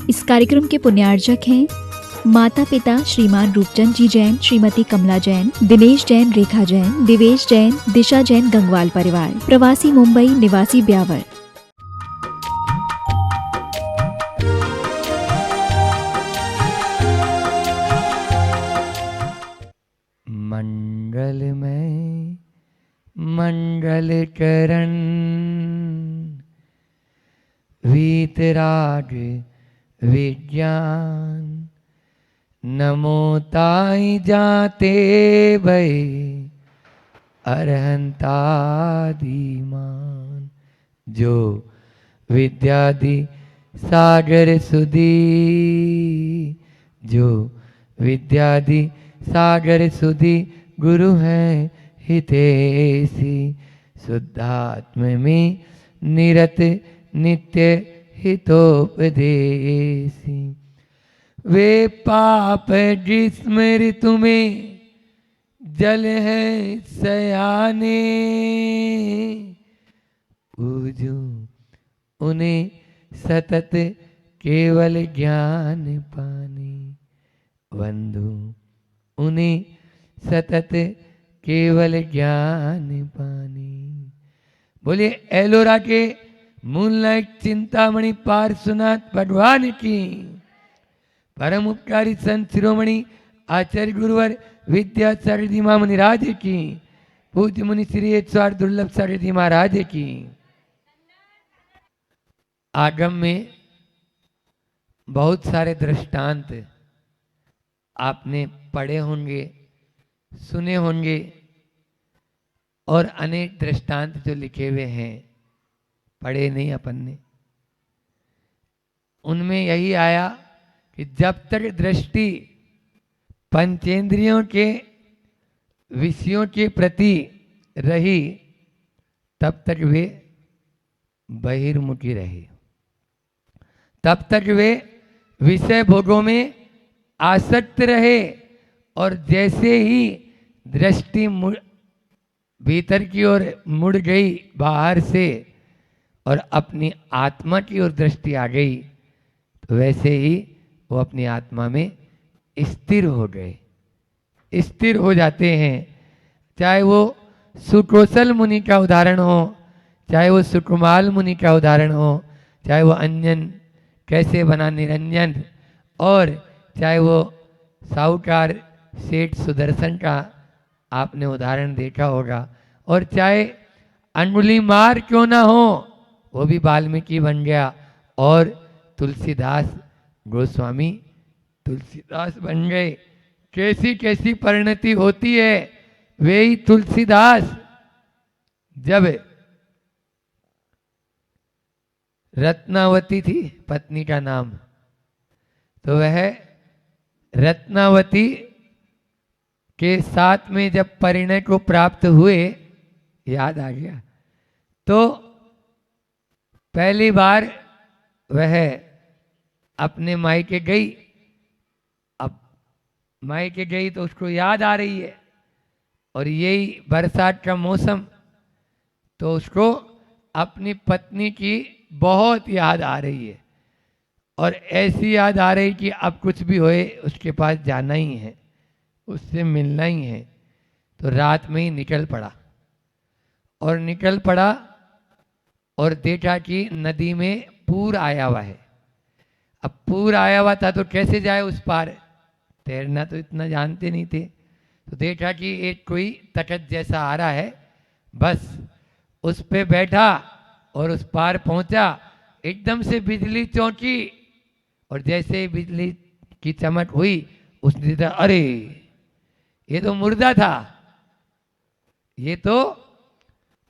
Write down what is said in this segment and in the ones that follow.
इस कार्यक्रम के पुण्यार्जक हैं माता पिता श्रीमान रूपचंद जी जैन, श्रीमती कमला जैन, दिनेश जैन, रेखा जैन, दिवेश जैन, दिशा जैन, गंगवाल परिवार, प्रवासी मुंबई, निवासी ब्यावर। मंगल में मंगल करण वीतराग विज्ञान, नमो ताई जाते भई अरहंतादिमान। जो विद्यादि सागर सुधी, जो विद्यादि सागर सुधी गुरु हैं हितेशी। शुद्धात्म में निरत नित्य हितोपदेशी। वे पाप जिस्मृतु में जल है सयाने, पूजू उन्हें सतत केवल ज्ञान पाने। वंदू उन्हें सतत केवल ज्ञान पाने। बोलिए एलोरा के मूनलाइट चिंतामणि पार्श्वनाथ भगवान की। परम उपकारी संत शिरोमणि आचार्य गुरुवर विद्याचार्य जी मुनि राज की। पूज्य मुनि श्री 108 दुर्लभ सागर जी महाराज की। आगम में बहुत सारे दृष्टांत आपने पढ़े होंगे, सुने होंगे, और अनेक दृष्टांत जो लिखे हुए हैं, पढ़े नहीं अपन ने। उनमें यही आया कि जब तक दृष्टि पंचेंद्रियों के विषयों के प्रति रही, तब तक वे बहिर्मुखी रही, तब तक वे विषय भोगों में आसक्त रहे। और जैसे ही दृष्टि भीतर की ओर मुड़ गई बाहर से और अपनी आत्मा की ओर दृष्टि आ गई, तो वैसे ही वो अपनी आत्मा में स्थिर हो गए, स्थिर हो जाते हैं। चाहे वो सुकौशल मुनि का उदाहरण हो, चाहे वो सुकुमाल मुनि का उदाहरण हो, चाहे वो अंजन कैसे बना निरंजन, और चाहे वो साहूकार सेठ सुदर्शन का आपने उदाहरण देखा होगा, और चाहे अंगुली मार क्यों ना हो, वो भी वाल्मीकि बन गया, और तुलसीदास गोस्वामी तुलसीदास बन गए। कैसी कैसी परिणति होती है। वे ही तुलसीदास जब रत्नावती थी पत्नी का नाम, तो वह रत्नावती के साथ में जब परिणय को प्राप्त हुए, याद आ गया, तो पहली बार वह अपने मायके गई। अब मायके गई तो उसको याद आ रही है, और यही बरसात का मौसम, तो उसको अपनी पत्नी की बहुत याद आ रही है, और ऐसी याद आ रही कि अब कुछ भी होए उसके पास जाना ही है, उससे मिलना ही है। तो रात में ही निकल पड़ा, और निकल पड़ा और देखा कि नदी में पूर आया हुआ है। अब पूर आया हुआ था तो कैसे जाए उस पार, तैरना तो इतना जानते नहीं थे। तो देखा कि एक कोई तटक जैसा आ रहा है, बस उस पे बैठा और उस पार पहुंचा। एकदम से बिजली चौंकी, और जैसे ही बिजली की चमक हुई, उसने देखा अरे ये तो मुर्दा था, ये तो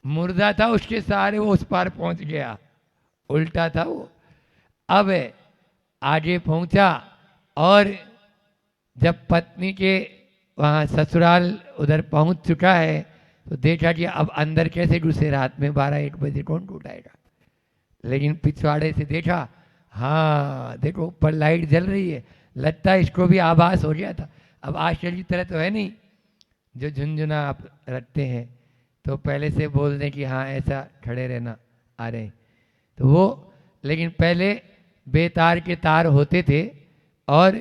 मुर्दा था। उसके सहारे वो उस पार पहुंच गया, उल्टा था वो। अब आगे पहुंचा, और जब पत्नी के वहाँ ससुराल उधर पहुंच चुका है, तो देखा कि अब अंदर कैसे घुसे, रात में 12-1 बजे कौन उठाएगा। लेकिन पिछवाड़े से देखा, हाँ देखो ऊपर लाइट जल रही है, लगता है इसको भी आभास हो गया था। अब आश्चर्य की तरह तो है नहीं, जो झुंझुना आप रखते हैं तो पहले से बोल दें कि हाँ ऐसा खड़े रहना आ रहे हैं, तो वो, लेकिन पहले बेतार के तार होते थे और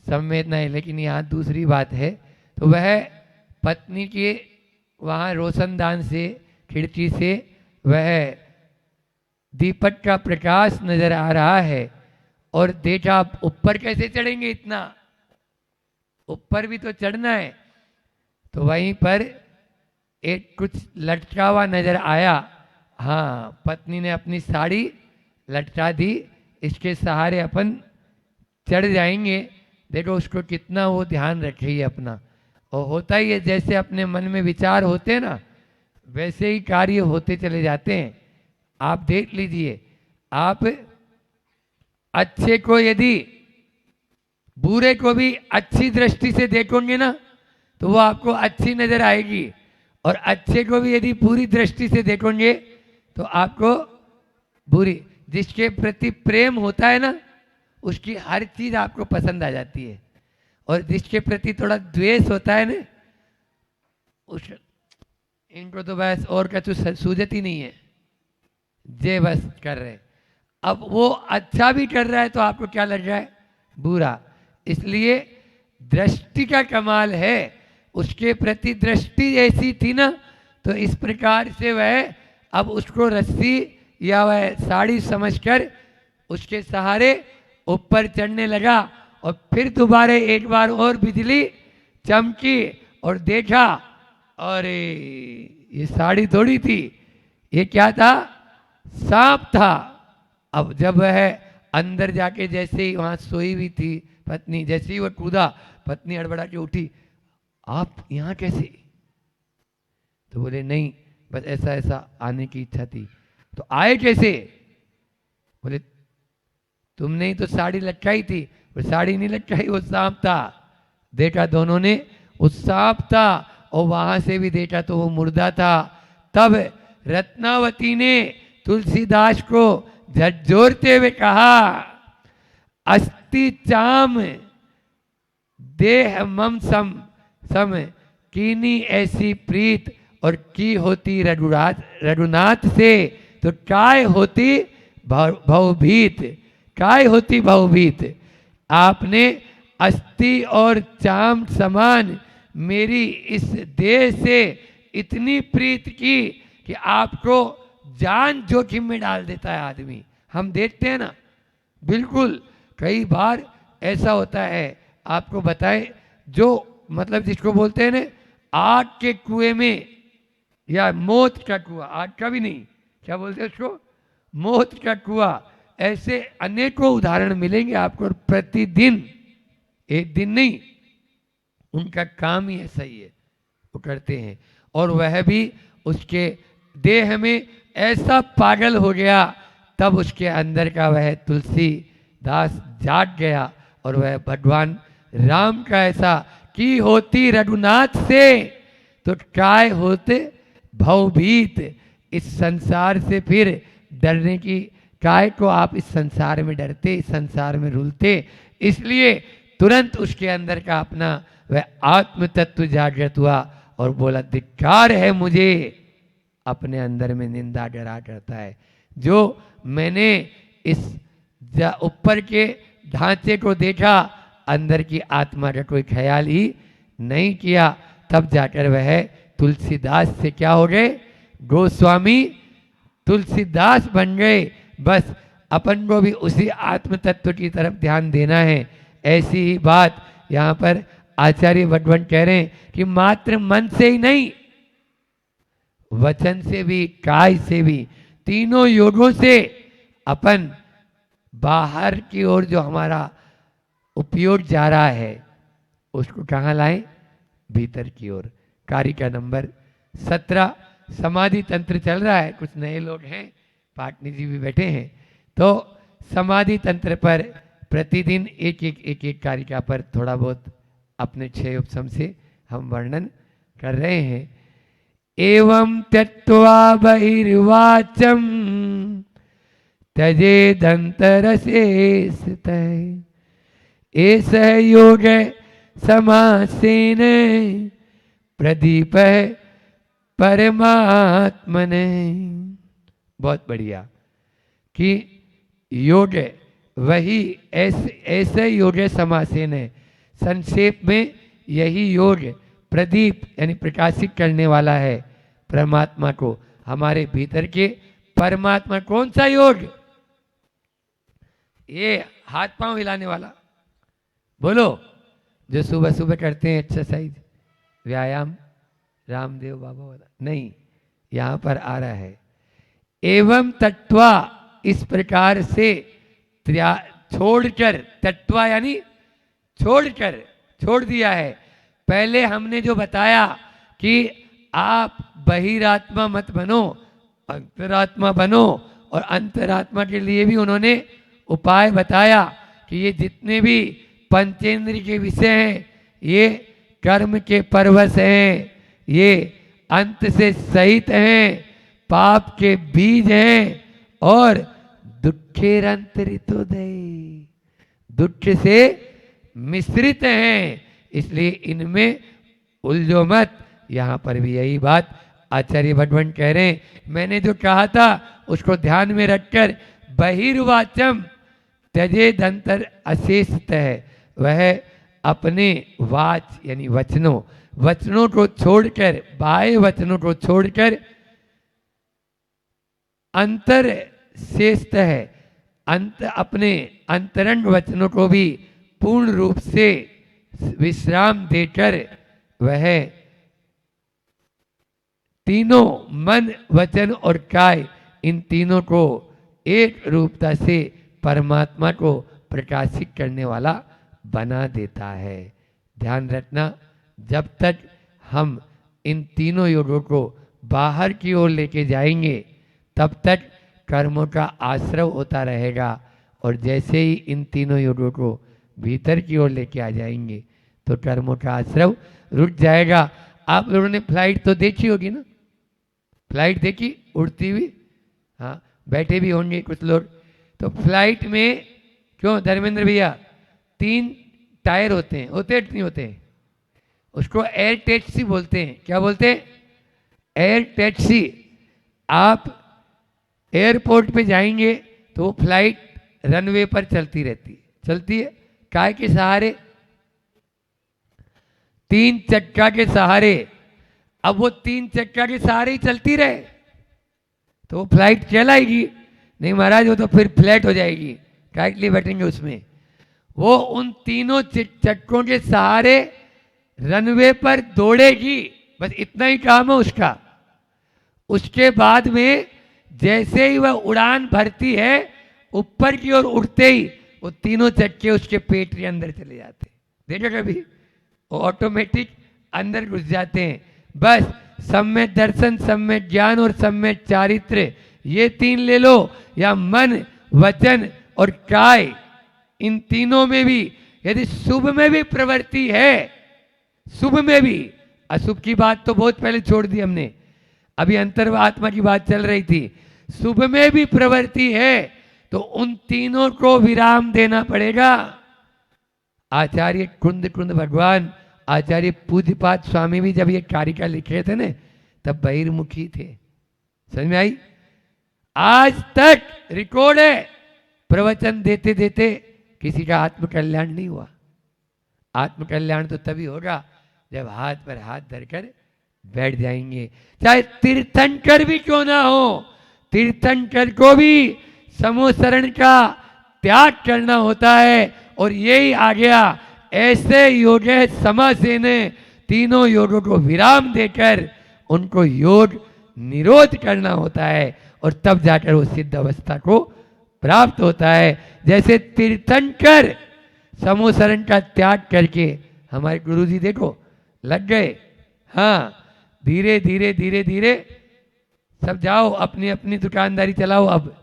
संवेदनाएं। लेकिन यहाँ दूसरी बात है, तो वह पत्नी के वहाँ रोशनदान से, खिड़की से वह दीपक का प्रकाश नजर आ रहा है। और देखा आप ऊपर कैसे चढ़ेंगे, इतना ऊपर भी तो चढ़ना है। तो वहीं पर एक कुछ लटका हुआ नजर आया। हाँ, पत्नी ने अपनी साड़ी लटका दी, इसके सहारे अपन चढ़ जाएंगे। देखो उसको कितना वो ध्यान रख रही है अपना। और होता ही है, जैसे अपने मन में विचार होते हैं ना, वैसे ही कार्य होते चले जाते हैं। आप देख लीजिए, आप अच्छे को यदि बुरे को भी अच्छी दृष्टि से देखोगे ना, तो वो आपको अच्छी नजर आएगी। और अच्छे को भी यदि पूरी दृष्टि से देखोगे तो आपको बुरी। जिसके प्रति प्रेम होता है ना, उसकी हर चीज आपको पसंद आ जाती है। और जिसके प्रति थोड़ा द्वेष होता है ना, उस इनको तो बस और का तो सूझत ही नहीं है, जे बस कर रहे। अब वो अच्छा भी कर रहा है तो आपको क्या लग रहा है, बुरा। इसलिए दृष्टि का कमाल है। उसके प्रति दृष्टि ऐसी थी ना, तो इस प्रकार से वह अब उसको रस्सी या वह साड़ी समझकर उसके सहारे ऊपर चढ़ने लगा। और फिर दोबारा एक बार और बिजली चमकी और देखा, और ये साड़ी थोड़ी थी, ये क्या था, सांप था। अब जब वह अंदर जाके जैसे ही वहां सोई हुई थी पत्नी, जैसे ही वो कूदा, पत्नी हड़बड़ा के उठी, आप यहाँ कैसे? तो बोले नहीं, बस ऐसा ऐसा आने की इच्छा थी। तो आए कैसे? बोले तुमने ही तो साड़ी लटकाई थी। वो साड़ी नहीं लटकाई, वो सांप था। देखा दोनों ने, वो सांप था। और वहां से भी देखा तो वो मुर्दा था। तब रत्नावती ने तुलसीदास को झकझोरते हुए कहा, अस्ति चाम देह मम सम सम कीनी ऐसी प्रीत, और की होती रघुनाथ से तो काय होती भवभीत, काय होती भवभीत। आपने अस्थि और चाम समान मेरी इस देह से इतनी प्रीत की कि आपको जान जोखिम में डाल देता है आदमी। हम देखते हैं ना, बिल्कुल कई बार ऐसा होता है। आपको बताएं, जो मतलब जिसको बोलते हैं ना, आग के कुएं में, या मौत का कुआं, आग का भी नहीं, क्या बोलते हैं उसको, मौत का कुआं। ऐसे अनेकों उदाहरण मिलेंगे आपको। और प्रतिदिन, एक दिन नहीं, उनका काम ही ऐसा ही है, वो करते हैं। और वह भी उसके देह में ऐसा पागल हो गया, तब उसके अंदर का वह तुलसीदास जाग गया। और वह भगवान राम का ऐसा, की होती रघुनाथ से तो काय होते भवभीत। इस संसार से फिर डरने की काय को आप इस संसार में डरते, इस संसार में रुलते। इसलिए तुरंत उसके अंदर का अपना वह आत्म तत्व जागृत हुआ और बोला, धिक्कार है मुझे। अपने अंदर में निंदा डरा करता है। जो मैंने इस ऊपर के ढांचे को देखा, अंदर की आत्मा का कोई ख्याल ही नहीं किया। तब जाकर वह तुलसीदास से क्या हो गए, गोस्वामी तुलसीदास बन गए। बस अपन को भी उसी आत्म तत्व की तरफ ध्यान देना है। ऐसी ही बात यहाँ पर आचार्य भगवान कह रहे हैं कि मात्र मन से ही नहीं, वचन से भी, काय से भी, तीनों योगों से अपन बाहर की ओर जो हमारा उपयोग जा रहा है, उसको कहाँ लाएं, भीतर की ओर। कारिका नंबर 17 समाधि तंत्र चल रहा है। कुछ नए लोग हैं, पाटनी जी भी बैठे हैं। तो समाधि तंत्र पर प्रतिदिन एक एक कारिका पर थोड़ा बहुत अपने 6 उपशम से हम वर्णन कर रहे हैं। एवं त्यक्त्वा बहिर्वाचम त्यजेदंतरशेषतः एष योग समासेन प्रदीप परमात्मने। बहुत बढ़िया। कि योग वही ऐसे योग समासेन है। संक्षेप में यही योग प्रदीप यानी प्रकाशित करने वाला है परमात्मा को, हमारे भीतर के परमात्मा। कौन सा योग? ये हाथ पांव हिलाने वाला, बोलो, जो सुबह सुबह करते हैं एक्सरसाइज, व्यायाम, रामदेव बाबा वाला नहीं, यहां पर आ रहा है। एवं तत्वा, इस प्रकार से छोड़कर, तत्वा यानी छोड़कर, छोड़ दिया है। पहले हमने जो बताया कि आप बहिरात्मा मत बनो, अंतरात्मा बनो, और अंतरात्मा के लिए भी उन्होंने उपाय बताया कि ये जितने भी पंचेंद्र के विषय हैं ये कर्म के परवश हैं, ये अंत से सहित हैं, पाप के बीज हैं और दुखेरंतरितोदय, दुख से मिश्रित हैं, इसलिए इनमें उलझो मत। यहां पर भी यही बात आचार्य भगवान कह रहे हैं। मैंने जो कहा था उसको ध्यान में रखकर, बहिर्वाचम त्यजेदंतर अशेषत है, वह अपने वाच यानी वचनों को छोड़कर, बाह्य वचनों को छोड़कर अंतर शेषत है, अपने अंतरंग वचनों को भी पूर्ण रूप से विश्राम देकर वह तीनों मन, वचन और काय, इन तीनों को एक रूपता से परमात्मा को प्रकाशित करने वाला बना देता है। ध्यान रखना, जब तक हम इन तीनों योगों को बाहर की ओर लेके जाएंगे तब तक कर्मों का आश्रव होता रहेगा, और जैसे ही इन तीनों योगों को भीतर की ओर लेके आ जाएंगे तो कर्मों का आश्रव रुक जाएगा। आप लोगों ने फ्लाइट तो देखी होगी ना, फ्लाइट देखी उड़ती हुई, हाँ, बैठे भी होंगे कुछ लोग। तो फ्लाइट में क्यों धर्मेंद्र भैया 3 टायर होते हैं, होते नहीं होते? उसको एयर टैक्सी बोलते हैं। क्या बोलते हैं? Air taxi. आप एयरपोर्ट पे जाएंगे तो वो फ्लाइट रनवे पर चलती रहती है, चलती है काय के सहारे? 3 चक्का के सहारे। अब वो 3 चक्का के सहारे ही चलती रहे तो वो फ्लाइट चलाएगी नहीं महाराज, वो तो फिर फ्लैट हो जाएगी, टाइटली बैठेंगे उसमें। वो उन तीनों चक्कों के सहारे रनवे पर दौड़ेगी, बस इतना ही काम है उसका। उसके बाद में जैसे ही वह उड़ान भरती है, ऊपर की ओर उड़ते ही वो तीनों चक्के उसके पेट के अंदर चले जाते हैं। देखो कभी, वो ऑटोमेटिक अंदर घुस जाते हैं। बस सम्यक दर्शन, सम्यक ज्ञान और सम्यक चारित्र, ये 3 ले लो, या मन, वचन और काय, इन तीनों में भी यदि शुभ में भी प्रवृत्ति है, शुभ में भी, अशुभ की बात तो बहुत पहले छोड़ दी हमने, अभी अंतरात्मा की बात चल रही थी। शुभ में भी प्रवृत्ति है तो उन तीनों को विराम देना पड़ेगा। आचार्य कुंद भगवान, आचार्य पूज्यपाद स्वामी भी जब ये कारिका लिखे थे ना, तब बहिर्मुखी थे। समझ में आई? आज तक रिकॉर्ड है, प्रवचन देते देते किसी का आत्मकल्याण नहीं हुआ। आत्मकल्याण तो तभी होगा जब हाथ पर हाथ धरकर बैठ जाएंगे, चाहे तीर्थंकर भी क्यों ना हो। तीर्थंकर को भी समूह शरण का त्याग करना होता है, और यही आ गया। ऐसे योग समासेन, तीनों योगों को विराम देकर उनको योग निरोध करना होता है, और तब जाकर वो सिद्ध अवस्था को प्राप्त होता है। जैसे तीर्थंकर समूह शरण का त्याग करके, हमारे गुरुजी देखो लग गए, हाँ, धीरे धीरे धीरे धीरे सब जाओ अपनी अपनी दुकानदारी चलाओ अब।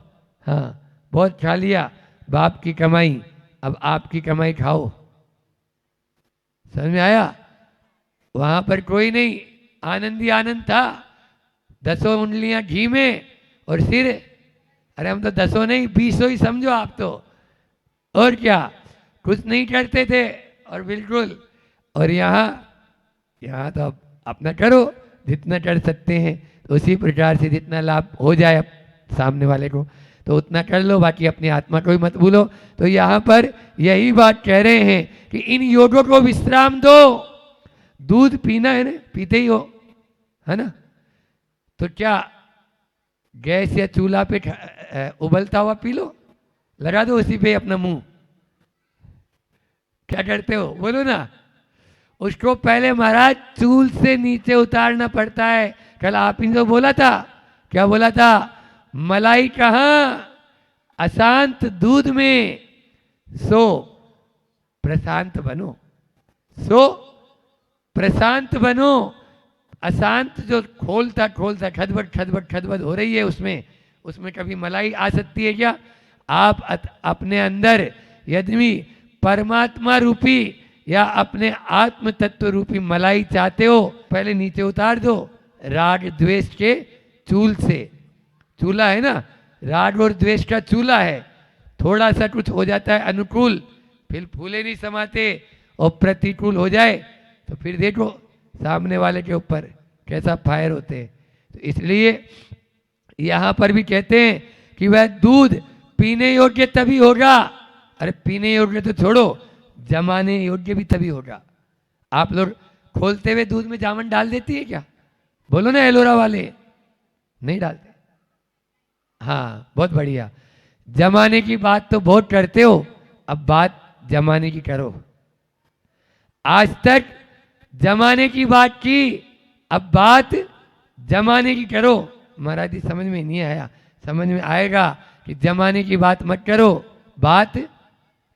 हाँ, बहुत खा लिया, बाप की कमाई, अब आपकी कमाई खाओ। समझ में आया? वहां पर कोई नहीं, आनंद ही आनंद था। 10 उंगलियां घी में और सिर, अरे हम तो 10 नहीं 20 ही समझो आप तो, और क्या, कुछ नहीं करते थे, और बिल्कुल। और यहाँ तो अब अपना करो जितना कर सकते हैं, तो उसी प्रकार से जितना लाभ हो जाए सामने वाले को। तो उतना कर लो, बाकी अपनी आत्मा को भी मत भूलो। तो यहाँ पर यही बात कह रहे हैं कि इन योगों को विश्राम दो। दूध पीना है ना, पीते ही हो, है ना, तो क्या गैस या चूल्हा पे उबलता हुआ पी लो, लगा दो उसी पे अपना मुंह, क्या करते हो बोलो ना। उसको पहले महाराज चूल से नीचे उतारना पड़ता है। कल आप ही तो बोला था, क्या बोला था, मलाई कहाँ, अशांत दूध में, सो प्रशांत बनो, सो प्रशांत बनो। अशांत जो खोलता खोलता खदबद खदबद खदबद हो रही है, उसमें कभी मलाई आ सकती है क्या? आप अपने अंदर यदि परमात्मा रूपी या अपने आत्म तत्व रूपी मलाई चाहते हो, पहले नीचे उतार दो राग द्वेष के चूल से। चूल्हा है ना, राग और द्वेष का चूल्हा है। थोड़ा सा कुछ हो जाता है अनुकूल, फिर फूले नहीं समाते, और प्रतिकूल हो जाए तो फिर देखो सामने वाले के ऊपर कैसा फायर होते हैं। तो इसलिए यहाँ पर भी कहते हैं कि वह दूध पीने योग्य तभी होगा। अरे पीने योग्य तो छोड़ो, जमाने योग्य भी तभी होगा। आप लोग खोलते हुए दूध में जामुन डाल देती है क्या? बोलो ना एलोरा वाले, नहीं डालते। हाँ बहुत बढ़िया। जमाने की बात तो बहुत करते हो, अब बात जमाने की करो। आज तक जमाने की बात की, अब बात जमाने की करो। महाराज जी समझ में नहीं आया, समझ में आएगा कि जमाने की बात मत करो, बात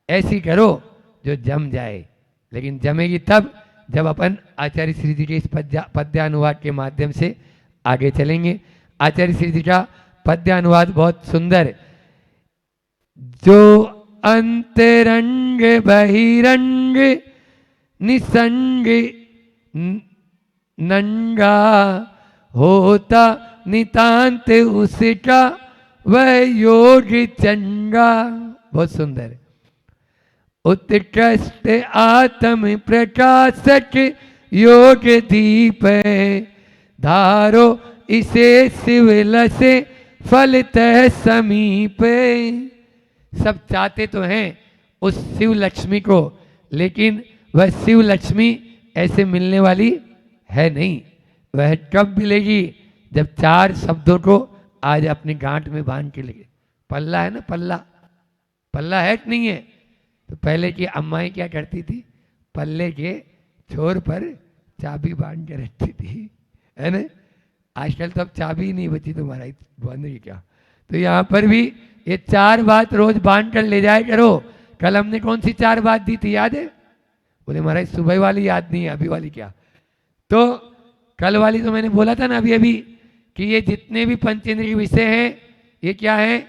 ऐसी करो जो जम जाए। लेकिन जमेगी तब जब अपन आचार्य श्री जी के इस पद्यानुवाद के माध्यम से आगे चलेंगे। आचार्य श्री जी का पद्यानुवाद बहुत सुंदर। जो अंतरंग बहिरंग निसंग नंगा होता नितांत उसका वह योग चंगा। बहुत सुंदर। उत्कृष्ट आत्म प्रकाशक योग दीप धारो इसे शिवल से फलतः समीप। सब चाहते तो हैं उस शिव लक्ष्मी को, लेकिन वह शिव लक्ष्मी ऐसे मिलने वाली है नहीं। वह कब मिलेगी? जब चार शब्दों को आज अपनी गांठ में बांध के लगे। पल्ला है ना, पल्ला, पल्ला है कि नहीं है? तो पहले की अम्माएं क्या करती थी, पल्ले के छोर पर चाबी बांध के रखती थी, है ना। आजकल तो अब चाबी नहीं बची, तो महाराज बंद ही क्या। तो यहाँ पर भी ये चार बात रोज बांध कर ले जाए करो। कल हमने कौन सी चार बात दी थी, याद है? बोले महाराज सुबह वाली याद नहीं है, अभी वाली क्या? तो कल वाली तो मैंने बोला था ना अभी अभी कि ये जितने भी पंचेंद्रिय विषय हैं, ये क्या है?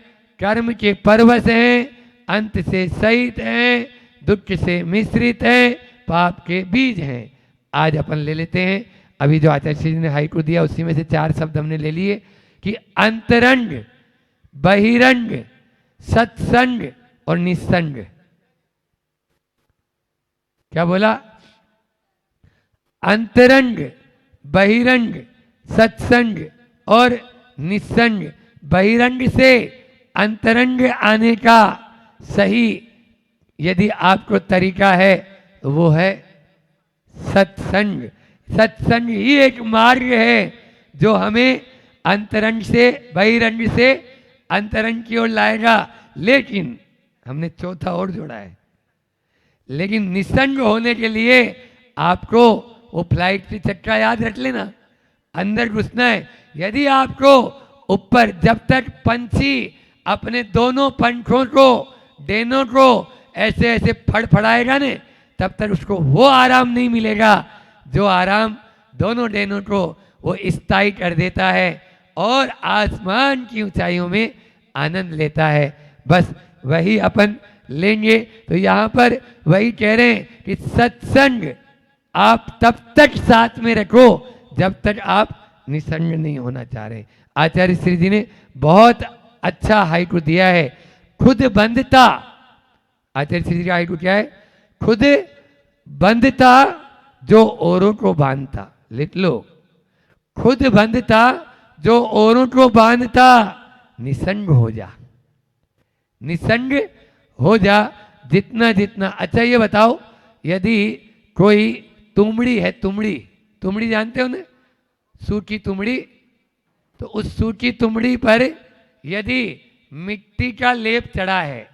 कर्म के परवश हैं, अंत से सहित हैं, दुख से मिश्रित हैं, पाप के बीज हैं। आज अपन ले लेते हैं, अभी जो आचार्य श्री जी ने हाइकू दिया उसी में से चार शब्द हमने ले लिए कि अंतरंग, बहिरंग, सत्संग और निस्संग। क्या बोला? अंतरंग, बहिरंग, सत्संग और निस्संग। बहिरंग से अंतरंग आने का सही यदि आपको तरीका है तो वो है सत्संग। सत्संग ही एक मार्ग है जो हमें अंतरंग से, बहिरंग से अंतरंग की ओर लाएगा। लेकिन हमने चौथा और जोड़ा है, लेकिन निसंग होने के लिए आपको वो फ्लाइट की चक्का याद रख लेना, अंदर घुसना है। यदि आपको ऊपर जब तक पंछी अपने दोनों पंखों को, डेनों को ऐसे ऐसे फड़फड़ाएगा ने, तब तक उसको वो आराम नहीं मिलेगा जो आराम दोनों डेनों को वो स्थायी कर देता है और आसमान की ऊंचाइयों में आनंद लेता है। बस वही अपन लेंगे। तो यहाँ पर वही कह रहे हैं कि सत्संग आप तब तक साथ में रखो जब तक आप निसंग नहीं होना चाह रहे। आचार्य श्री जी ने बहुत अच्छा हाइकू दिया है। खुद बंधता, आचार्य श्री जी का हाइकू क्या है? खुद बंधता जो औरों को बांधता। लिख लो, खुद बंधता जो औरों को बांधता, निसंग हो जा। निसंग हो जा जितना जितना। अच्छा ये बताओ, यदि कोई तुमड़ी है, तुमड़ी, तुमड़ी जानते हो ना, सूखी तुमड़ी, तो उस सूखी तुमड़ी पर यदि मिट्टी का लेप चढ़ा है,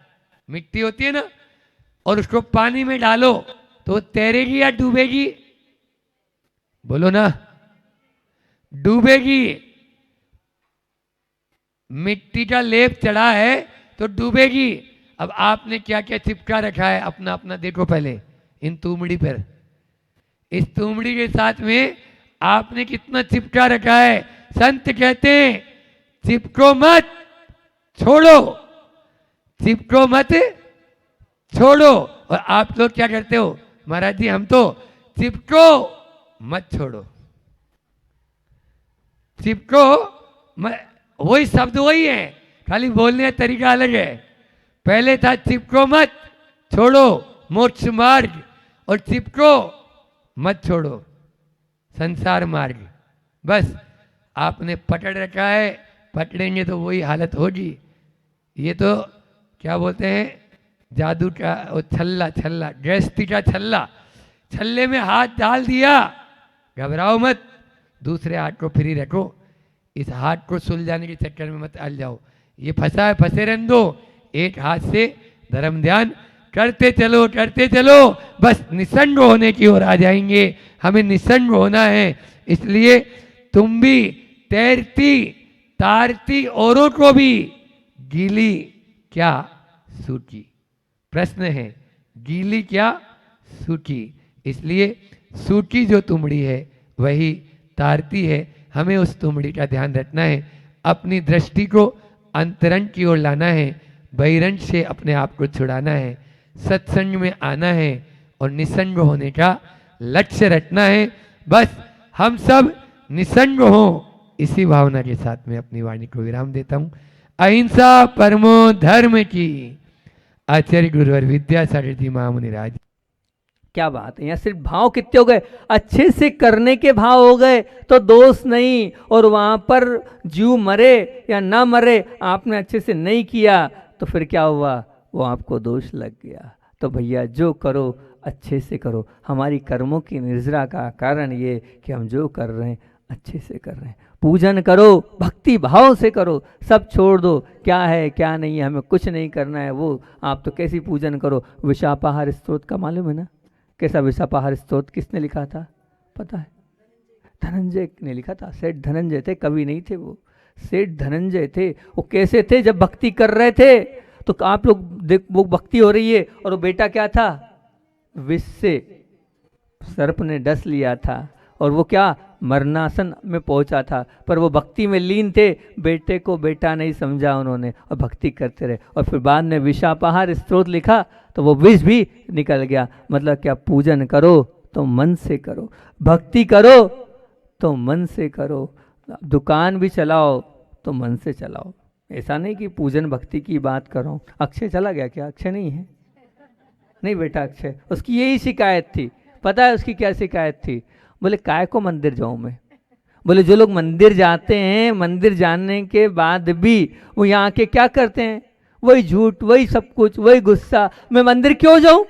मिट्टी होती है ना, और उसको पानी में डालो तो वो तैरेगी या डूबेगी? बोलो ना, डूबेगी। मिट्टी का लेप चढ़ा है तो डूबेगी। अब आपने क्या क्या चिपका रखा है अपना अपना, देखो पहले इन तुमड़ी पर। इस तुमड़ी के साथ में आपने कितना चिपका रखा है। संत कहते हैं चिपको मत छोड़ो, चिपको मत छोड़ो। और आप लोग क्या करते हो महाराज जी, हम तो चिपको मत छोड़ो, चिपको वही शब्द वही है, खाली बोलने का तरीका अलग है। पहले था चिपको मत छोड़ो मोक्ष मार्ग, और चिपको मत छोड़ो संसार मार्ग। बस आपने पकड़ रखा है, पकड़ेंगे तो वही हालत होगी। ये तो क्या बोलते हैं जादू का वो छल्ला, छल्ला गृहस्थी का छल्ला, छल्ले में हाथ डाल दिया, घबराओ मत, दूसरे हाथ को फ्री रखो। इस हाथ को सुलझाने के चक्कर में मत आ जाओ। ये फंसा है, फंसे रहने दो। एक हाथ से धर्म ध्यान करते चलो, करते चलो, बस निसंग होने की ओर आ जाएंगे। हमें निसंग होना है। इसलिए तुम भी तैरती तारती औरों को भी गीली क्या सूखी। प्रश्न है गीली क्या सूखी। इसलिए सूखी जो तुमड़ी है वही तारती है। हमें उस तुमड़ी का ध्यान रखना है, अपनी दृष्टि को अंतरंग की ओर लाना है, बहिरंग से अपने आप को छुड़ाना है, सत्संग में आना है और निसंग होने का लक्ष्य रखना है। बस हम सब निसंग हों, इसी भावना के साथ में अपनी वाणी को विराम देता हूँ। अहिंसा परमो धर्म की। आचार्य गुरुवर विद्यासागर जी महामुनिराज। क्या बात है, यहाँ सिर्फ भाव कितने हो गए, अच्छे से करने के भाव हो गए तो दोष नहीं। और वहाँ पर जीव मरे या ना मरे, आपने अच्छे से नहीं किया तो फिर क्या हुआ, वो आपको दोष लग गया। तो भैया जो करो अच्छे से करो। हमारी कर्मों की निर्जरा का कारण ये कि हम जो कर रहे हैं अच्छे से कर रहे हैं। पूजन करो, भक्ति भाव से करो, सब छोड़ दो क्या है क्या नहीं है, हमें कुछ नहीं करना है। वो आप तो कैसी पूजन करो। विशापाहार स्तोत्र का मालूम है ना, कैसा विशापाहार स्तोत्र किसने लिखा था पता है? धनंजय ने लिखा था। सेठ धनंजय थे, कवि नहीं थे वो, सेठ धनंजय थे। वो कैसे थे, जब भक्ति कर रहे थे तो आप लोग देख, वो भक्ति हो रही है और वो बेटा क्या था, विष से सर्प ने डस लिया था और वो क्या मरणासन में पहुंचा था, पर वो भक्ति में लीन थे। बेटे को बेटा नहीं समझा उन्होंने और भक्ति करते रहे। और फिर बाद में विशापाहार स्तोत्र लिखा तो वो विष भी निकल गया। मतलब क्या, पूजन करो तो मन से करो, भक्ति करो तो मन से करो, दुकान भी चलाओ तो मन से चलाओ। ऐसा नहीं कि पूजन भक्ति की बात करो। अक्षय चला गया क्या? अक्षय नहीं है, नहीं बेटा अक्षय, उसकी यही शिकायत थी। पता है उसकी क्या शिकायत थी? बोले काय को मंदिर जाऊं मैं। बोले जो लोग मंदिर जाते हैं, मंदिर जाने के बाद भी वो यहाँ के क्या करते हैं, वही झूठ, वही सब कुछ, वही गुस्सा, मैं मंदिर क्यों जाऊं।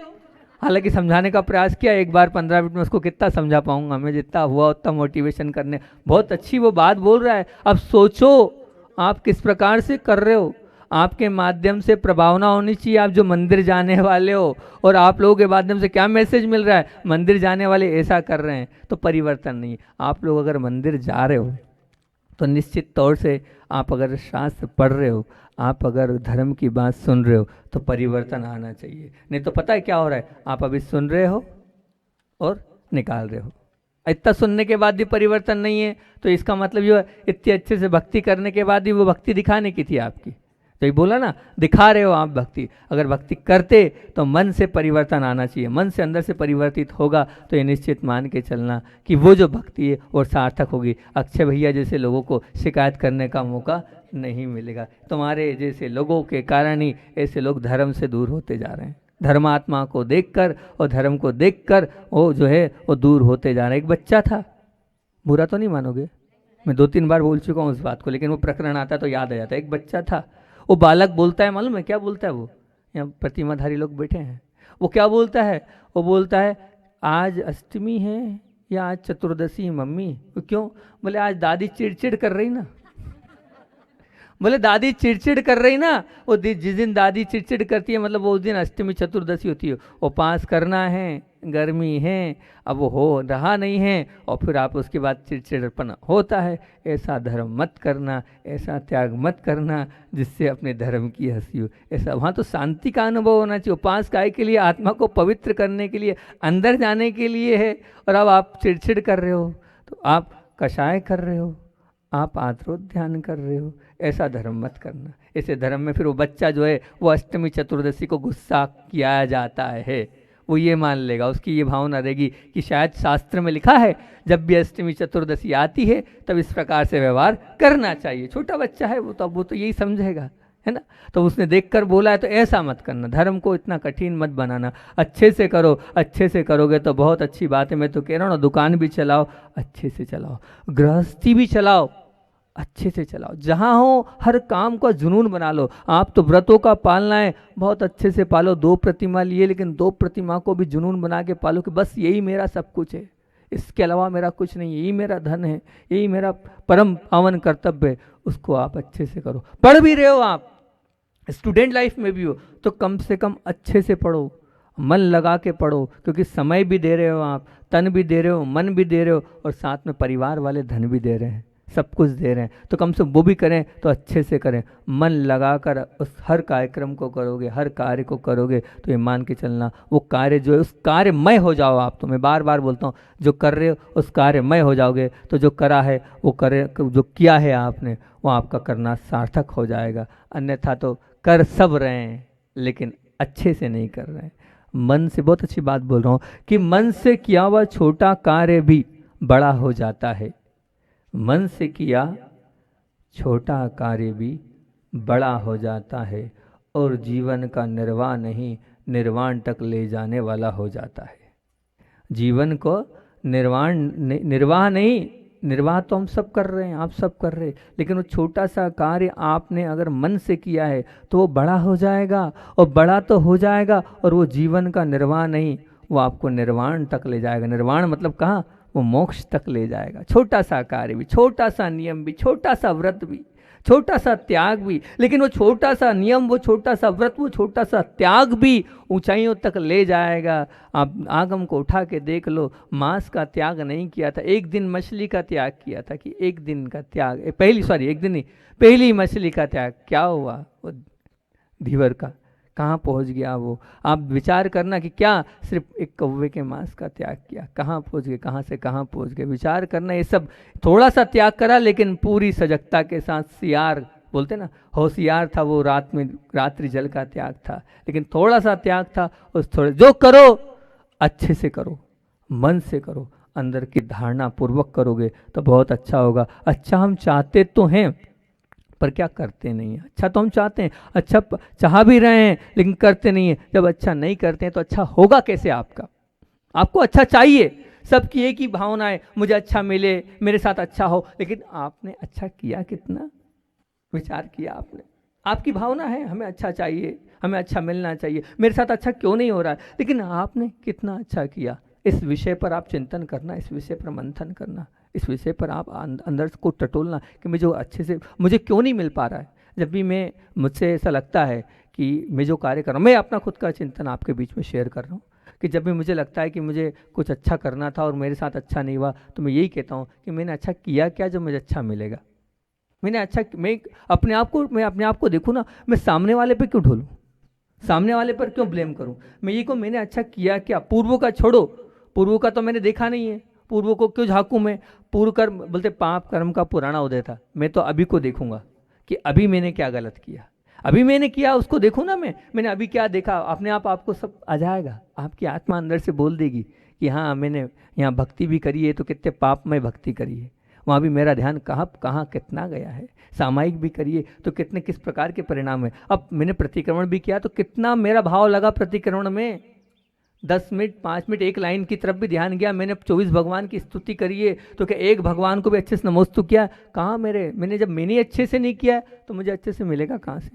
हालांकि समझाने का प्रयास किया, एक बार 15 मिनट में उसको कितना समझा पाऊंगा मैं, जितना हुआ उतना मोटिवेशन करने। बहुत अच्छी वो बात बोल रहा है। अब सोचो आप किस प्रकार से कर रहे हो, आपके माध्यम से प्रभावना होनी चाहिए। आप जो मंदिर जाने वाले हो और आप लोगों के माध्यम से क्या मैसेज मिल रहा है, मंदिर जाने वाले ऐसा कर रहे हैं तो परिवर्तन नहीं। आप लोग अगर मंदिर जा रहे हो तो निश्चित तौर से, आप अगर शास्त्र पढ़ रहे हो, आप अगर धर्म की बात सुन रहे हो तो परिवर्तन आना चाहिए। नहीं तो पता है क्या हो रहा है, आप अभी सुन रहे हो और निकाल रहे हो। इतना सुनने के बाद भी परिवर्तन नहीं है तो इसका मतलब ये, इतने अच्छे से भक्ति करने के बाद भी वो भक्ति दिखाने की थी आपकी। तो ये बोला ना, दिखा रहे हो आप भक्ति। अगर भक्ति करते तो मन से परिवर्तन आना चाहिए, मन से अंदर से परिवर्तित होगा तो ये निश्चित मान के चलना कि वो जो भक्ति है वो सार्थक होगी। अक्षय भैया जैसे लोगों को शिकायत करने का मौका नहीं मिलेगा। तुम्हारे जैसे लोगों के कारण ही ऐसे लोग धर्म से दूर होते जा रहे हैं। धर्मात्मा को देखकर और धर्म को देखकर वो जो है वो दूर होते जा रहे हैं। एक बच्चा था, बुरा तो नहीं मानोगे, मैं 2-3 बार बोल चुका हूँ उस बात को, लेकिन वो प्रकरण आता तो याद आ जाता है। एक बच्चा था, वो बालक बोलता है, मालूम है क्या बोलता है? वो यहाँ प्रतिमाधारी लोग बैठे हैं, वो क्या बोलता है? वो बोलता है आज अष्टमी है या आज चतुर्दशी मम्मी? क्यों? बोले आज दादी चिड़चिड़ कर रही ना। बोले दादी चिड़चिड़ कर रही ना, वो जिस दिन दादी चिड़चिड़ करती है मतलब वो उस दिन अष्टमी चतुर्दशी होती है, उपवास करना है, गर्मी है, अब वो हो रहा नहीं है और फिर आप उसके बाद चिड़चिड़पन होता है। ऐसा धर्म मत करना, ऐसा त्याग मत करना जिससे अपने धर्म की हंसी हो। ऐसा वहाँ तो शांति का अनुभव होना चाहिए। उपवास काय के लिए? आत्मा को पवित्र करने के लिए, अंदर जाने के लिए है। और अब आप चिड़चिड़ कर रहे हो तो आप कषाय कर रहे हो, आप आत्रोध ध्यान कर रहे हो। ऐसा धर्म मत करना। ऐसे धर्म में फिर वो बच्चा जो है वो अष्टमी चतुर्दशी को गुस्सा किया जाता है, वो ये मान लेगा, उसकी ये भावना रहेगी कि शायद शास्त्र में लिखा है जब भी अष्टमी चतुर्दशी आती है तब इस प्रकार से व्यवहार करना चाहिए। छोटा बच्चा है वो तो यही समझेगा, है ना। तो उसने देखकर बोला है तो ऐसा मत करना। धर्म को इतना कठिन मत बनाना, अच्छे से करो। अच्छे से करोगे तो बहुत अच्छी बात है। मैं तो कह रहा हूँ ना, दुकान भी चलाओ अच्छे से चलाओ, गृहस्थी भी चलाओ अच्छे से चलाओ, जहाँ हो हर काम का जुनून बना लो। आप तो व्रतों का पालना है, बहुत अच्छे से पालो। 2 प्रतिमा लिए लेकिन 2 प्रतिमा को भी जुनून बना के पालो कि बस यही मेरा सब कुछ है, इसके अलावा मेरा कुछ नहीं, यही मेरा धन है, यही मेरा परम पावन कर्तव्य है। उसको आप अच्छे से करो। पढ़ भी रहे हो आप, स्टूडेंट लाइफ में भी हो तो कम से कम अच्छे से पढ़ो, मन लगा के पढ़ो, क्योंकि समय भी दे रहे हो आप, तन भी दे रहे हो, मन भी दे रहे हो और साथ में परिवार वाले धन भी दे रहे हैं, सब कुछ दे रहे हैं। तो कम से कम वो भी करें तो अच्छे से करें। मन लगाकर उस हर कार्यक्रम को करोगे, हर कार्य को करोगे तो ये मान के चलना वो कार्य जो है उस कार्यमय हो जाओ आप। तो मैं बार बार बोलता हूँ, जो कर रहे हो उस कार्यमय हो जाओगे तो जो करा है वो करे, जो किया है आपने वो आपका करना सार्थक हो जाएगा। अन्यथा तो कर सब रहे हैं लेकिन अच्छे से नहीं कर रहे हैं। मन से, बहुत अच्छी बात बोल रहा हूँ कि मन से किया हुआ छोटा कार्य भी बड़ा हो जाता है। मन से किया छोटा कार्य भी बड़ा हो जाता है और जीवन का निर्वाह नहीं, निर्वाण तक ले जाने वाला हो जाता है। जीवन को निर्वाह नहीं, निर्वाह तो हम सब कर रहे हैं, आप सब कर रहे हैं, लेकिन वो छोटा सा कार्य आपने अगर मन से किया है तो वो बड़ा हो जाएगा, और बड़ा तो हो जाएगा और वो जीवन का निर्वाह नहीं, वो आपको निर्वाण तक ले जाएगा। निर्वाण मतलब कहाँ? वो मोक्ष तक ले जाएगा। छोटा सा कार्य भी, छोटा सा नियम भी, छोटा सा व्रत भी, छोटा सा त्याग भी, लेकिन वो छोटा सा नियम, वो छोटा सा व्रत, वो छोटा सा त्याग भी ऊंचाइयों तक ले जाएगा। आप आगम को उठा के देख लो, मांस का त्याग नहीं किया था, एक दिन मछली का त्याग किया था कि एक दिन का त्याग, एक दिन नहीं, पहली मछली का त्याग क्या हुआ? वो धीवर का कहाँ पहुँच गया वो? आप विचार करना कि क्या सिर्फ एक कौवे के मांस का त्याग किया, कहाँ पहुँच गए, कहाँ से कहाँ पहुँच गए। विचार करना, ये सब थोड़ा सा त्याग करा लेकिन पूरी सजगता के साथ। सियार बोलते ना, होशियार था वो, रात में रात्रि जल का त्याग था, लेकिन थोड़ा सा त्याग था। उस थोड़े जो करो अच्छे से करो, मन से करो, अंदर की धारणा पूर्वक करोगे तो बहुत अच्छा होगा। अच्छा हम चाहते तो हैं पर क्या करते नहीं हैं। अच्छा तो हम चाहते हैं, अच्छा चाह भी रहे हैं लेकिन करते नहीं हैं। जब अच्छा नहीं करते हैं तो अच्छा होगा कैसे आपका? आपको अच्छा चाहिए, सबकी एक ही भावना है, मुझे अच्छा मिले, मेरे साथ अच्छा हो, लेकिन आपने अच्छा किया कितना? विचार किया आपने? आपकी भावना है हमें अच्छा चाहिए, हमें अच्छा मिलना चाहिए, मेरे साथ अच्छा क्यों नहीं हो रहा है, लेकिन आपने कितना अच्छा किया? इस विषय पर आप चिंतन करना, इस विषय पर मंथन करना, इस विषय पर आप अंदर को टटोलना कि मुझे अच्छे से, मुझे क्यों नहीं मिल पा रहा है। जब भी मुझसे ऐसा लगता है कि मैं जो कार्य कर रहा हूँ, मैं अपना खुद का चिंतन आपके बीच में शेयर कर रहा हूँ कि जब भी मुझे लगता है कि मुझे कुछ अच्छा करना था और मेरे साथ अच्छा नहीं हुआ, तो मैं यही कहता हूँ कि मैंने अच्छा किया क्या जो मुझे अच्छा मिलेगा। मैं अपने आप को देखूँ ना, मैं सामने वाले पे क्यों ढोलूँ, सामने वाले पर क्यों ब्लेम करूँ। मैं ये को मैंने अच्छा किया क्या? पूर्व का छोड़ो, पूर्व का तो मैंने देखा नहीं है, पूर्व को क्यों झांकूं मैं? पूर्व कर्म बोलते पाप कर्म का पुराना उदय था। मैं तो अभी को देखूंगा कि अभी मैंने क्या गलत किया, अभी मैंने किया उसको देखूं ना, मैंने अभी क्या देखा। अपने आप आपको सब आ जाएगा, आपकी आत्मा अंदर से बोल देगी कि हाँ मैंने यहाँ भक्ति भी करी है तो कितने पापमय भक्ति करी है, वहाँ भी मेरा ध्यान कहाँ कितना गया है। सामायिक भी करिए तो कितने किस प्रकार के परिणाम है। अब मैंने प्रतिक्रमण भी किया तो कितना मेरा भाव लगा प्रतिक्रमण में, 10 मिनट 5 मिनट एक लाइन की तरफ भी ध्यान गया। मैंने 24 भगवान की स्तुति करी है तो क्या एक भगवान को भी अच्छे से नमोस्तु किया? कहाँ मैंने जब मैंने अच्छे से नहीं किया तो मुझे अच्छे से मिलेगा कहाँ से?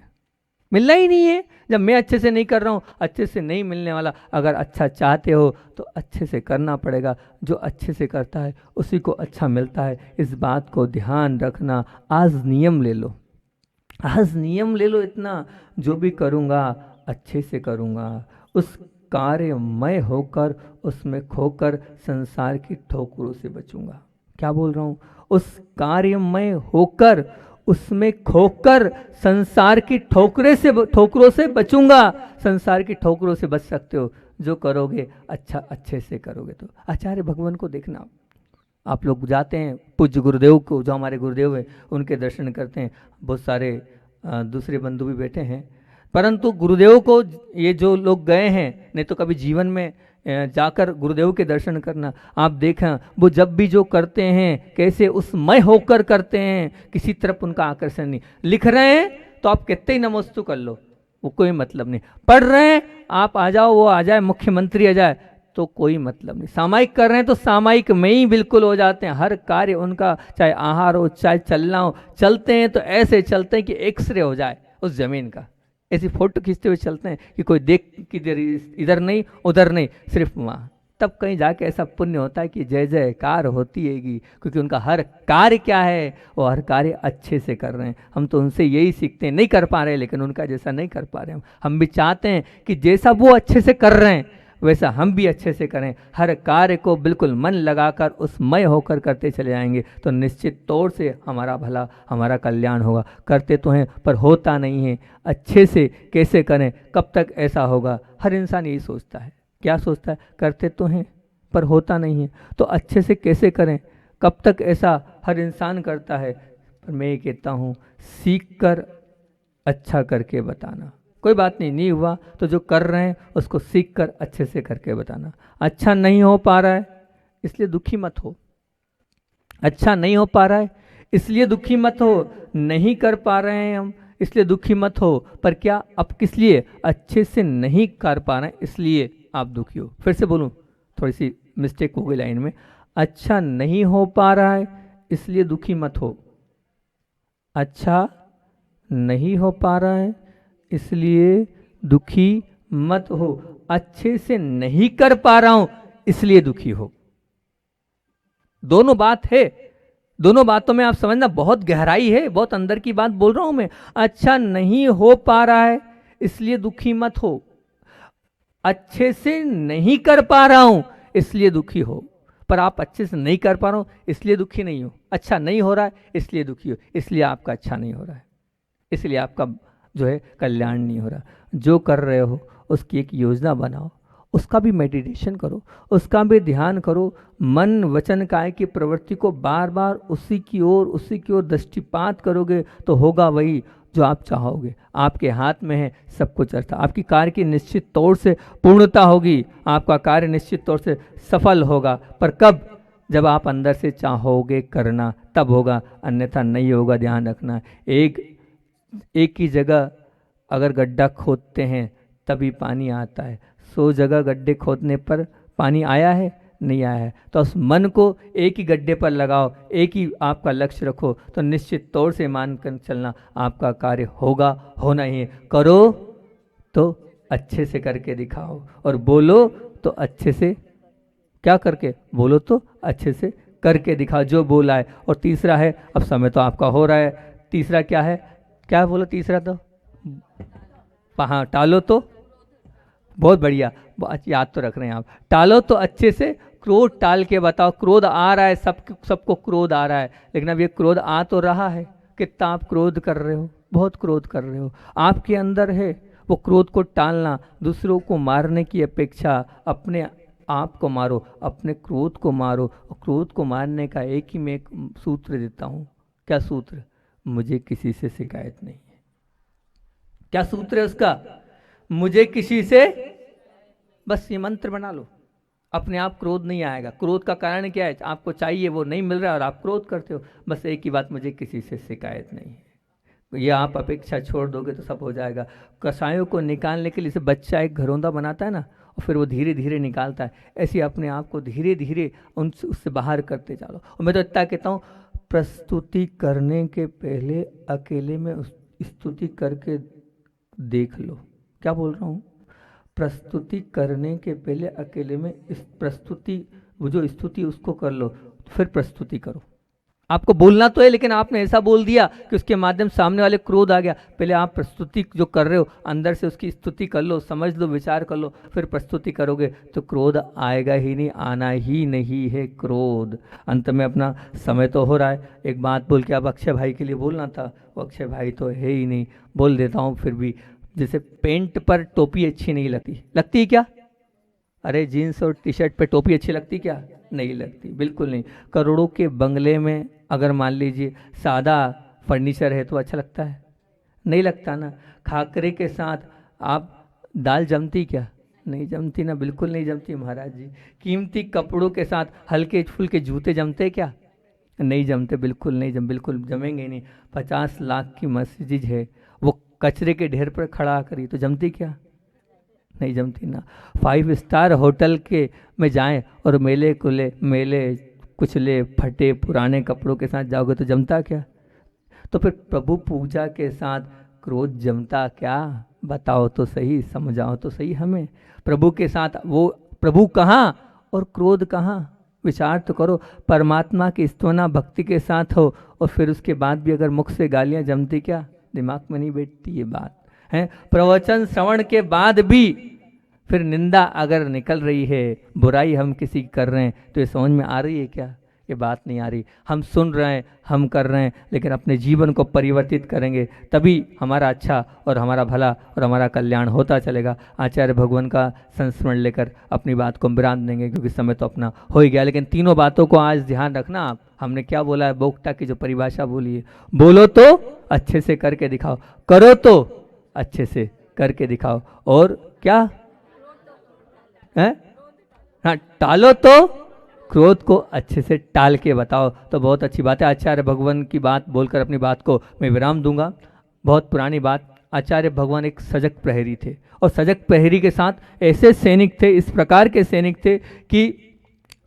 मिलना ही नहीं है। जब मैं अच्छे से नहीं कर रहा हूँ, अच्छे से नहीं मिलने वाला। अगर अच्छा चाहते हो तो अच्छे से करना पड़ेगा। जो अच्छे से करता है उसी को अच्छा मिलता है। इस बात को ध्यान रखना। आज नियम ले लो, आज नियम ले लो इतना, जो भी करूँगा अच्छे से करूँगा। उस कार्यमय होकर, उसमें खोकर संसार की ठोकरों से बचूंगा। क्या बोल रहा हूँ? उस कार्यमय होकर, उसमें खोकर संसार की ठोकरों से बचूंगा। संसार की ठोकरों से बच सकते हो जो करोगे अच्छा, अच्छे से करोगे तो। आचार्य भगवान को देखना, आप लोग जाते हैं पूज्य गुरुदेव को, जो हमारे गुरुदेव हैं उनके दर्शन करते हैं। बहुत सारे दूसरे बंधु भी बैठे हैं, परंतु गुरुदेव को ये जो लोग गए हैं, नहीं तो कभी जीवन में जाकर गुरुदेव के दर्शन करना। आप देखें वो जब भी जो करते हैं कैसे उसमय होकर करते हैं, किसी तरफ उनका आकर्षण नहीं। लिख रहे हैं तो आप कितने ही नमस्तु कर लो, वो कोई मतलब नहीं। पढ़ रहे हैं आप आ जाओ, वो आ जाए, मुख्यमंत्री आ जाए तो कोई मतलब नहीं। सामायिक कर रहे हैं तो सामायिक में ही बिल्कुल हो जाते हैं। हर कार्य उनका, चाहे आहार हो चाहे चलना हो, चलते हैं तो ऐसे चलते हैं कि एक्सरे हो जाए उस जमीन का। ऐसी फोटो खींचते हुए चलते हैं कि कोई देख किधर, इधर नहीं उधर नहीं, सिर्फ वहाँ। तब कहीं जाके ऐसा पुण्य होता है कि जय जयकार होती हैगी, क्योंकि उनका हर कार्य क्या है, वो हर कार्य अच्छे से कर रहे हैं। हम तो उनसे यही सीखते हैं, नहीं कर पा रहे लेकिन उनका जैसा नहीं कर पा रहे हम भी चाहते हैं कि जैसा वो अच्छे से कर रहे हैं वैसा हम भी अच्छे से करें। हर कार्य को बिल्कुल मन लगाकर उसमय होकर करते चले जाएंगे तो निश्चित तौर से हमारा भला, हमारा कल्याण होगा। करते तो हैं पर होता नहीं है। अच्छे से कैसे करें, कब तक ऐसा होगा? हर इंसान यही सोचता है। क्या सोचता है? करते तो हैं पर होता नहीं है, तो अच्छे से कैसे करें, कब तक ऐसा हर इंसान करता है। पर मैं ये कहता हूँ, सीख कर अच्छा करके बताना। कोई बात नहीं, नहीं हुआ तो जो कर रहे हैं उसको सीख कर अच्छे से करके बताना। अच्छा नहीं हो पा रहा है इसलिए दुखी मत हो। अच्छा नहीं हो पा रहा है इसलिए दुखी मत हो। नहीं कर पा रहे हैं हम इसलिए दुखी मत हो। पर क्या अब किस लिए? अच्छे से नहीं कर पा रहे हैं इसलिए आप दुखी हो। फिर से बोलूं, थोड़ी सी मिस्टेक हो गई लाइन में। अच्छा नहीं हो पा रहा है इसलिए दुखी मत हो। अच्छा नहीं हो पा रहा है इसलिए दुखी मत हो। अच्छे से नहीं कर पा रहा हूं इसलिए दुखी हो। दोनों बात है। दोनों बातों में आप समझना बहुत गहराई है, बहुत अंदर की बात बोल रहा हूं मैं। अच्छा नहीं हो पा रहा है इसलिए दुखी मत हो। अच्छे से नहीं कर पा रहा हूं इसलिए दुखी हो। पर आप अच्छे से नहीं कर पा रहा हूं इसलिए दुखी नहीं हो। अच्छा नहीं हो रहा है इसलिए दुखी हो। इसलिए आपका अच्छा नहीं हो रहा है, इसलिए आपका जो है कल्याण नहीं हो रहा। जो कर रहे हो उसकी एक योजना बनाओ, उसका भी मेडिटेशन करो, उसका भी ध्यान करो। मन वचन काय की प्रवृत्ति को बार बार उसी की ओर दृष्टिपात करोगे तो होगा वही जो आप चाहोगे। आपके हाथ में है सब कुछ। अर्थ आपकी कार्य की निश्चित तौर से पूर्णता होगी, आपका कार्य निश्चित तौर से सफल होगा। पर कब? जब आप अंदर से चाहोगे करना तब होगा, अन्यथा नहीं होगा। ध्यान रखना। एक ही जगह अगर गड्ढा खोदते हैं तभी पानी आता है, 100 जगह गड्ढे खोदने पर पानी आया है? नहीं आया है। तो उस मन को एक ही गड्ढे पर लगाओ, एक ही आपका लक्ष्य रखो, तो निश्चित तौर से मान कर चलना आपका कार्य होगा, होना ही है। करो तो अच्छे से करके दिखाओ, और बोलो तो अच्छे से, क्या करके बोलो तो अच्छे से करके दिखाओ जो बोला है। और तीसरा है, अब समय तो आपका हो रहा है, तीसरा क्या है? क्या बोलो तीसरा? तो हाँ, टालो तो, बहुत बढ़िया, याद तो रख रहे हैं आप। टालो तो अच्छे से, क्रोध टाल के बताओ। क्रोध आ रहा है, सबको क्रोध आ रहा है, लेकिन अब ये क्रोध आ तो रहा है। कितना आप क्रोध कर रहे हो? बहुत क्रोध कर रहे हो। आपके अंदर है वो क्रोध को टालना। दूसरों को मारने की अपेक्षा अपने आप को मारो, अपने क्रोध को मारो। और क्रोध को मारने का एक ही मैं एक सूत्र देता हूँ। क्या सूत्र? मुझे किसी से शिकायत नहीं है। क्या सूत्र है उसका? मुझे किसी से, बस ये मंत्र बना लो, अपने आप क्रोध नहीं आएगा। क्रोध का कारण क्या है? आपको चाहिए वो नहीं मिल रहा है और आप क्रोध करते हो। बस एक ही बात, मुझे किसी से शिकायत नहीं है। ये आप अपेक्षा छोड़ दोगे तो सब हो जाएगा। कसायों को निकालने के लिए जैसे बच्चा एक घरौंदा बनाता है ना, और फिर वो धीरे धीरे निकालता है, ऐसे अपने आप को धीरे धीरे उससे बाहर करते चलो। और मैं तो इतना कहता हूँ, प्रस्तुति करने के पहले अकेले में स्तुति करके देख लो। क्या बोल रहा हूँ? प्रस्तुति करने के पहले अकेले में इस प्रस्तुति, वो जो स्तुति उसको कर लो, फिर प्रस्तुति करो। आपको बोलना तो है, लेकिन आपने ऐसा बोल दिया कि उसके माध्यम सामने वाले क्रोध आ गया। पहले आप प्रस्तुति जो कर रहे हो अंदर से उसकी स्तुति कर लो, समझ लो, विचार कर लो, फिर प्रस्तुति करोगे तो क्रोध आएगा ही नहीं, आना ही नहीं है क्रोध। अंत में अपना समय तो हो रहा है, एक बात बोल के अब अक्षय भाई के लिए बोलना था, वो अक्षय भाई तो है ही नहीं, बोल देता हूँ फिर भी। जैसे पेंट पर टोपी अच्छी नहीं लगती, लगती है क्या? अरे जीन्स और टी शर्ट पे टोपी अच्छी लगती क्या? नहीं लगती, बिल्कुल नहीं। करोड़ों के बंगले में अगर मान लीजिए सादा फर्नीचर है तो अच्छा लगता है? नहीं लगता ना। खाकरे के साथ आप दाल जमती क्या? नहीं जमती ना, बिल्कुल नहीं जमती महाराज जी। कीमती कपड़ों के साथ हल्के फुल्के जूते जमते क्या? नहीं जमते, बिल्कुल नहीं बिल्कुल जमेंगे नहीं। 50 लाख की मस्जिद है, वो कचरे के ढेर पर खड़ा करी तो जमती क्या? नहीं जमती ना। 5 स्टार होटल के में जाएं और मेले कुचले फटे पुराने कपड़ों के साथ जाओगे तो जमता क्या? तो फिर प्रभु पूजा के साथ क्रोध जमता क्या? बताओ तो सही, समझाओ तो सही हमें। प्रभु के साथ वो प्रभु कहाँ और क्रोध कहाँ? विचार तो करो। परमात्मा की स्तुना भक्ति के साथ हो और फिर उसके बाद भी अगर मुख से गालियाँ जमती क्या? दिमाग में नहीं बैठती ये बात है। प्रवचन श्रवण के बाद भी फिर निंदा अगर निकल रही है, बुराई हम किसी की कर रहे हैं, तो ये समझ में आ रही है क्या? ये बात नहीं आ रही। हम सुन रहे हैं, हम कर रहे हैं, लेकिन अपने जीवन को परिवर्तित करेंगे तभी हमारा अच्छा और हमारा भला और हमारा कल्याण होता चलेगा। आचार्य भगवान का संस्मरण लेकर अपनी बात को विराम देंगे, क्योंकि समय तो अपना हो ही गया। लेकिन तीनों बातों को आज ध्यान रखना आप। हमने क्या बोला है? बोक्ता की जो परिभाषा बोली है, बोलो तो अच्छे से करके दिखाओ, करो तो अच्छे से करके दिखाओ, और क्या है? हाँ, टालो तो क्रोध को अच्छे से टाल के बताओ, तो बहुत अच्छी बात है। आचार्य भगवान की बात बोलकर अपनी बात को मैं विराम दूंगा। बहुत पुरानी बात। आचार्य भगवान एक सजग प्रहरी थे, और सजग प्रहरी के साथ ऐसे सैनिक थे, इस प्रकार के सैनिक थे कि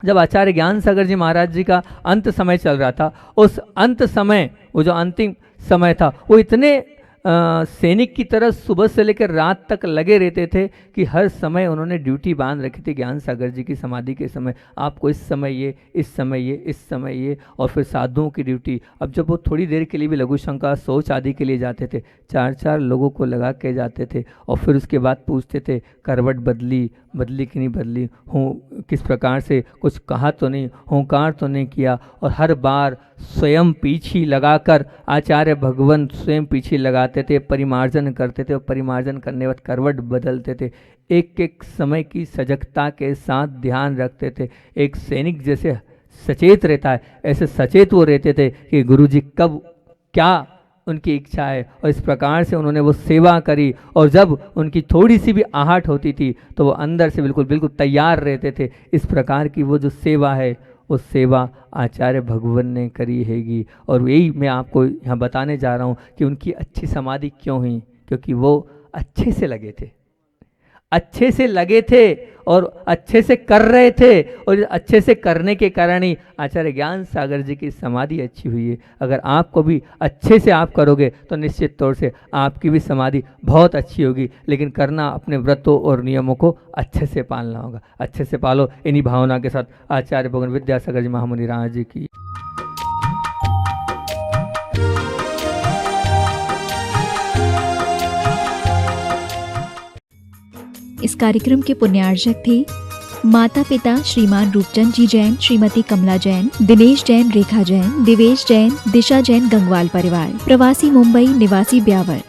जब आचार्य ज्ञान सागर जी महाराज जी का अंत समय चल रहा था, उस अंत समय, वो जो अंतिम समय था, वो इतने सैनिक की तरह सुबह से लेकर रात तक लगे रहते थे कि हर समय उन्होंने ड्यूटी बांध रखी थी। ज्ञान सागर जी की समाधि के समय आपको इस समय ये, इस समय ये, इस समय ये, और फिर साधुओं की ड्यूटी। अब जब वो थोड़ी देर के लिए भी लघु शंका शौच आदि के लिए जाते थे, 4-4 लोगों को लगा के जाते थे, और फिर उसके बाद पूछते थे करवट बदली कि नहीं बदली, हूँ किस प्रकार से, कुछ कहा तो नहीं, हुंकार तो नहीं किया। और हर बार स्वयं पीछी लगाकर आचार्य भगवान स्वयं पीछी लगाते थे, परिमार्जन करते थे, और परिमार्जन करने के बाद करवट बदलते थे। एक एक समय की सजगता के साथ ध्यान रखते थे। एक सैनिक जैसे सचेत रहता है, ऐसे सचेत वो रहते थे कि गुरुजी कब क्या उनकी इच्छा है, और इस प्रकार से उन्होंने वो सेवा करी। और जब उनकी थोड़ी सी भी आहट होती थी तो वो अंदर से बिल्कुल तैयार रहते थे। इस प्रकार की वो जो सेवा है, उस सेवा आचार्य भगवान ने करी हैगी। और यही मैं आपको यहाँ बताने जा रहा हूँ कि उनकी अच्छी समाधि क्यों हुई, क्योंकि वो अच्छे से लगे थे, अच्छे से लगे थे और अच्छे से कर रहे थे, और अच्छे से करने के कारण ही आचार्य ज्ञान सागर जी की समाधि अच्छी हुई है। अगर आपको भी अच्छे से आप करोगे तो निश्चित तौर से आपकी भी समाधि बहुत अच्छी होगी। लेकिन करना अपने व्रतों और नियमों को अच्छे से पालना होगा। अच्छे से पालो। इन्हीं भावना के साथ आचार्य भगवान विद्यासागर जी महामुनि राज जी की। इस कार्यक्रम के पुण्यार्जक थे माता पिता श्रीमान रूपचंद जी जैन, श्रीमती कमला जैन, दिनेश जैन, रेखा जैन, दिवेश जैन, दिशा जैन, गंगवाल परिवार, प्रवासी मुंबई, निवासी ब्यावर।